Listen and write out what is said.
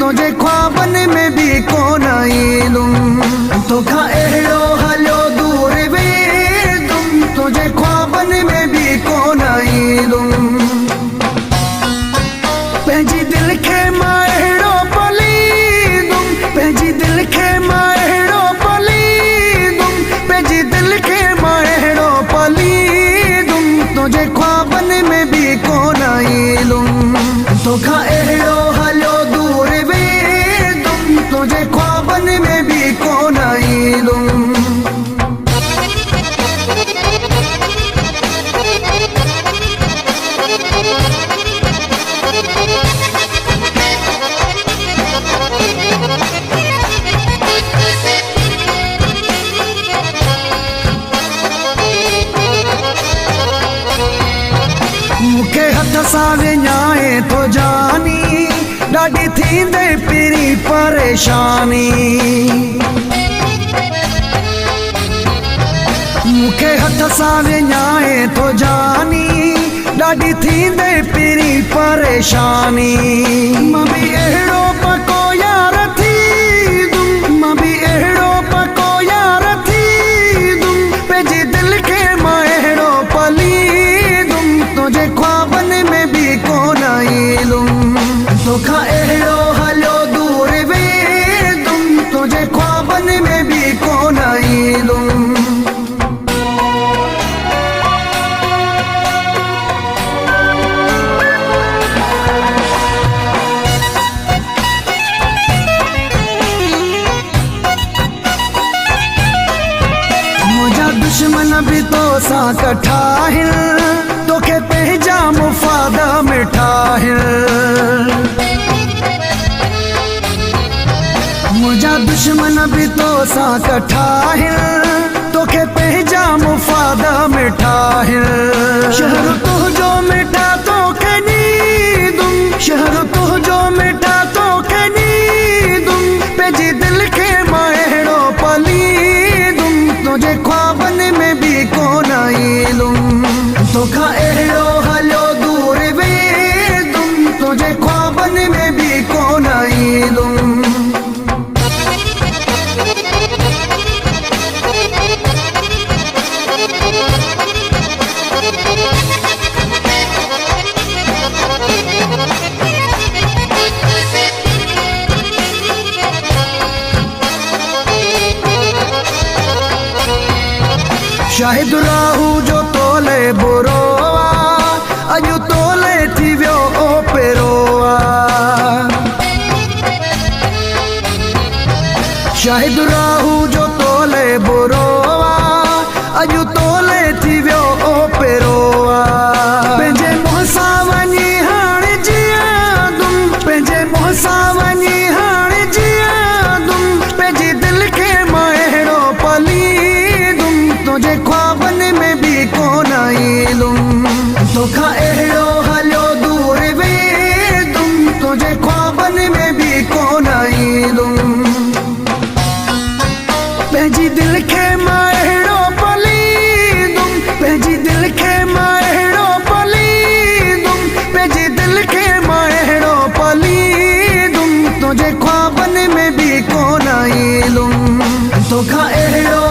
तुझे ख्वाबन में भी कोन ईंदुम तोखा अहिड़ो हलियो दूर वेंदुम तुझे ख्वाबन में भी कोन ईंदुम पंहिंजी दिल खे मां अहिड़ो पलींदुम पंहिंजी दिल खे मां अहिड़ो पलींदुम पंहिंजी दिल खे मां अहिड़ो पलींदुम तुझे ख्वाबन में भी कोन ईंदुम तोखा अहिड़ो हलियो दूर वेंदुम तुझे ख्वाबन में भी कोन ईंदुम मूंखे हथ सां विञाए थो जानी ॾाढी थींदे पिरी परेशानी मूंखे हथ सां विञाए थो जानी ॾाढी थींदे पिरी परेशानी मां बि अहिड़ो पको यार थींदुमि मां बि अहिड़ो पको यार थींदुमि पंहिंजी दिल खे मां अहिड़ो पलींदुमि तुझे ख्वाबन में भी कोन ईंदुम तोखा अहिड़ो हलियो दूर वेंदुम तुझे ख्वाबन में भी कोन ईंदुम मुंहिंजा दुश्मन बि तो सां कठा आहिनि तोखे पंहिंजा मुफ़ाद मिठा आहिनि मुंहिंजा दुश्मन बि तो सां कठा आहिनि तोखे पंहिंजा मुफ़ाद मिठा आहिनि शहर तुंहिंजो मिठा तोखे ॾींदुमि शहर तुंहिंजो मिठा तोखे ॾींदुमि पंहिंजी दिल खे मां अहिड़ो पलींदुमि तुझे ख्वाबन में भी कोन ईंदुमि तोखा अहिड़ो हलियो दूर वेंदुमि तुझे ख्वाबन में भी कोन ईंदुमि शाहिद राहू जो तोले बुरो अॼु तोले थी वियो ओ पेरो शाहिद राहू जो तोले बुरो अॼु तोले थी वियो ओ पेरो पंहिंजे मुंहं सां वञी हाणे जीअंदुमि पंहिंजे मुंहं सां वञी हाणे जीअंदुमि पंहिंजी दिल खे मां अहिड़ो पलींदुमि तुझे ख्वाबन में भी कोन ईंदुमि तोखा अहिड़ो हलियो दूर वेंदुमि तुझे ख्वाबन में भी कोन ईंदुमि पंहिंजी दिल खे मां अहिड़ो पलींदुमि पंहिंजी दिल खे मां अहिड़ो पलींदुमि पंहिंजी दिल खे मां अहिड़ो पलींदुमि तुझे ख्वाबन में भी कोन ईंदुमि तोखा अहिड़ो